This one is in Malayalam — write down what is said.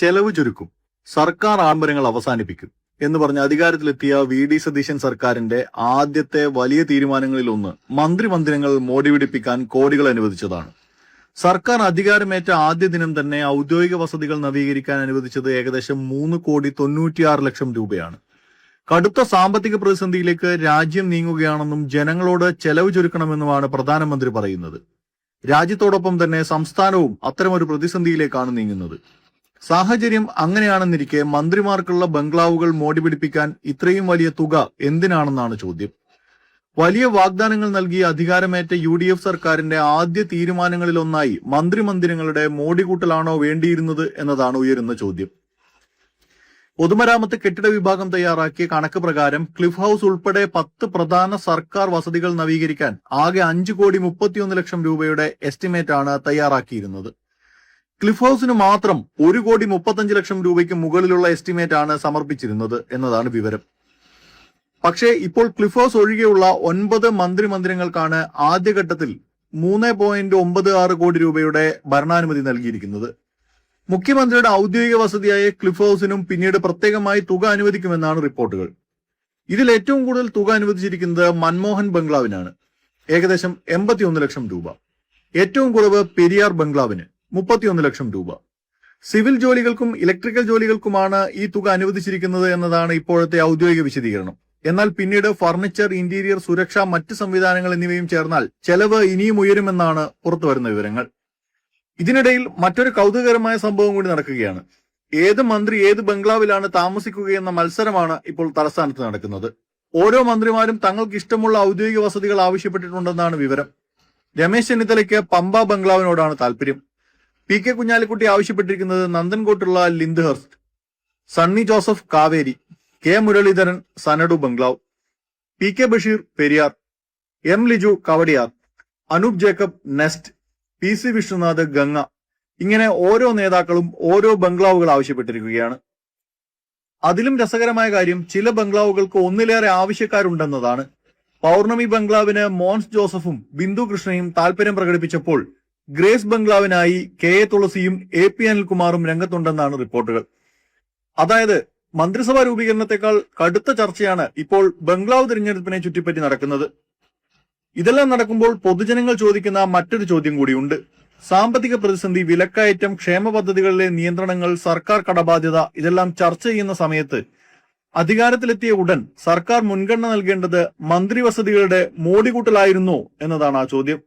ചെലവ് ചുരുക്കും, സർക്കാർ ആഡംബരങ്ങൾ അവസാനിപ്പിക്കും എന്ന് പറഞ്ഞ് അധികാരത്തിലെത്തിയ വി.ഡി. സതീശൻ സർക്കാരിന്റെ ആദ്യത്തെ വലിയ തീരുമാനങ്ങളിൽ ഒന്ന് മന്ത്രിമന്ദിരങ്ങൾ മോടി പിടിപ്പിക്കാൻ കോടികൾ അനുവദിച്ചതാണ്. സർക്കാർ അധികാരമേറ്റ ആദ്യ ദിനം തന്നെ ഔദ്യോഗിക വസതികൾ നവീകരിക്കാൻ അനുവദിച്ചത് ഏകദേശം 3,96,00,000 രൂപയാണ്. കടുത്ത സാമ്പത്തിക പ്രതിസന്ധിയിലേക്ക് രാജ്യം നീങ്ങുകയാണെന്നും ജനങ്ങളോട് ചെലവ് ചുരുക്കണമെന്നുമാണ് പ്രധാനമന്ത്രി പറയുന്നത്. രാജ്യത്തോടൊപ്പം തന്നെ സംസ്ഥാനവും അത്തരമൊരു പ്രതിസന്ധിയിലേക്കാണ് നീങ്ങുന്നത്. സാഹചര്യം അങ്ങനെയാണെന്നിരിക്കെ മന്ത്രിമാർക്കുള്ള ബംഗ്ലാവുകൾ മോടി പിടിപ്പിക്കാൻ ഇത്രയും വലിയ തുക എന്തിനാണെന്നാണ് ചോദ്യം. വലിയ വാഗ്ദാനങ്ങൾ നൽകി അധികാരമേറ്റ UDF സർക്കാരിന്റെ ആദ്യ തീരുമാനങ്ങളിലൊന്നായി മന്ത്രിമന്ദിരങ്ങളുടെ മോടികൂട്ടലാണോ വേണ്ടിയിരുന്നത് എന്നതാണ് ഉയരുന്ന ചോദ്യം. പൊതുമരാമത്ത് കെട്ടിട വിഭാഗം തയ്യാറാക്കിയ കണക്ക് പ്രകാരം ക്ലിഫ് ഹൌസ് ഉൾപ്പെടെ 10 പ്രധാന സർക്കാർ വസതികൾ നവീകരിക്കാൻ ആകെ 5,31,00,000 രൂപയുടെ എസ്റ്റിമേറ്റ് ആണ് തയ്യാറാക്കിയിരുന്നത്. ക്ലിഫ് ഹൌസിന് മാത്രം 1,35,00,000 രൂപയ്ക്ക് മുകളിലുള്ള എസ്റ്റിമേറ്റ് ആണ് സമർപ്പിച്ചിരുന്നത് എന്നതാണ് വിവരം. പക്ഷേ ഇപ്പോൾ ക്ലിഫ് ഹൌസ് ഒഴികെയുള്ള 9 മന്ത്രിമന്ദിരങ്ങൾക്കാണ് ആദ്യഘട്ടത്തിൽ 3.96 കോടി രൂപയുടെ ഭരണാനുമതി നൽകിയിരിക്കുന്നത്. മുഖ്യമന്ത്രിയുടെ ഔദ്യോഗിക വസതിയായ ക്ലിഫ് ഹൌസിനും പിന്നീട് പ്രത്യേകമായി തുക അനുവദിക്കുമെന്നാണ് റിപ്പോർട്ടുകൾ. ഇതിൽ ഏറ്റവും കൂടുതൽ തുക അനുവദിച്ചിരിക്കുന്നത് മൻമോഹൻ ബംഗ്ലാവിനാണ്, ഏകദേശം 81 ലക്ഷം രൂപ. ഏറ്റവും കുറവ് പെരിയാർ ബംഗ്ലാവിന് 31 ലക്ഷം രൂപ. സിവിൽ ജോലികൾക്കും ഇലക്ട്രിക്കൽ ജോലികൾക്കുമാണ് ഈ തുക അനുവദിച്ചിരിക്കുന്നത് എന്നതാണ് ഇപ്പോഴത്തെ ഔദ്യോഗിക വിശദീകരണം. എന്നാൽ പിന്നീട് ഫർണിച്ചർ, ഇന്റീരിയർ, സുരക്ഷ, മറ്റ് സംവിധാനങ്ങൾ എന്നിവയും ചേർന്നാൽ ചെലവ് ഇനിയും ഉയരുമെന്നാണ് പുറത്തുവരുന്ന വിവരങ്ങൾ. ഇതിനിടയിൽ മറ്റൊരു കൗതുകകരമായ സംഭവം കൂടി നടക്കുകയാണ്. ഏത് മന്ത്രി ഏത് ബംഗ്ലാവിലാണ് താമസിക്കുകയെന്ന മത്സരമാണ് ഇപ്പോൾ തലസ്ഥാനത്ത് നടക്കുന്നത്. ഓരോ മന്ത്രിമാരും തങ്ങൾക്ക് ഇഷ്ടമുള്ള ഔദ്യോഗിക വസതികൾ ആവശ്യപ്പെട്ടിട്ടുണ്ടെന്നാണ് വിവരം. രമേശ് ചെന്നിത്തലയ്ക്ക് പമ്പ ബംഗ്ലാവിനോടാണ് താല്പര്യം. പി.കെ. കുഞ്ഞാലിക്കുട്ടി ആവശ്യപ്പെട്ടിരിക്കുന്നത് നന്ദൻകോട്ടുള്ള Lyndhurst, Sunny Joseph Kaveri, K. Muraleedharan Xanadu ബംഗ്ലാവ്, P K. Basheer Periyar, M. Liju Kowdiar, Anoop Jacob nest, P C. Vishnunath Ganga, ഇങ്ങനെ ഓരോ നേതാക്കളും ഓരോ ബംഗ്ലാവുകൾ ആവശ്യപ്പെട്ടിരിക്കുകയാണ്. അതിലും രസകരമായ കാര്യം ചില ബംഗ്ലാവുകൾക്ക് ഒന്നിലേറെ ആവശ്യക്കാരുണ്ടെന്നതാണ്. പൗർണമി ബംഗ്ലാവിന് മോൻസ് ജോസഫും ബിന്ദു കൃഷ്ണയും താല്പര്യം പ്രകടിപ്പിച്ചപ്പോൾ ഗ്രേസ് ബംഗ്ലാവിനായി കെ.എ. തുളസിയും A.P. അനിൽകുമാറും രംഗത്തുണ്ടെന്നാണ് റിപ്പോർട്ടുകൾ. അതായത് മന്ത്രിസഭാ രൂപീകരണത്തെക്കാൾ കടുത്ത ചർച്ചയാണ് ഇപ്പോൾ ബംഗ്ലാവ് തിരഞ്ഞെടുപ്പിനെ ചുറ്റിപ്പറ്റി നടക്കുന്നത്. ഇതെല്ലാം നടക്കുമ്പോൾ പൊതുജനങ്ങൾ ചോദിക്കുന്ന മറ്റൊരു ചോദ്യം കൂടിയുണ്ട്. സാമ്പത്തിക പ്രതിസന്ധി, വിലക്കയറ്റം, ക്ഷേമ പദ്ധതികളിലെ നിയന്ത്രണങ്ങൾ, സർക്കാർ കടബാധ്യത ഇതെല്ലാം ചർച്ച ചെയ്യുന്ന സമയത്ത് അധികാരത്തിലെത്തിയ ഉടൻ സർക്കാർ മുൻഗണന നൽകേണ്ടത് മന്ത്രിവസതികളുടെ മോടികൂട്ടലായിരുന്നോ എന്നതാണ് ആ ചോദ്യം.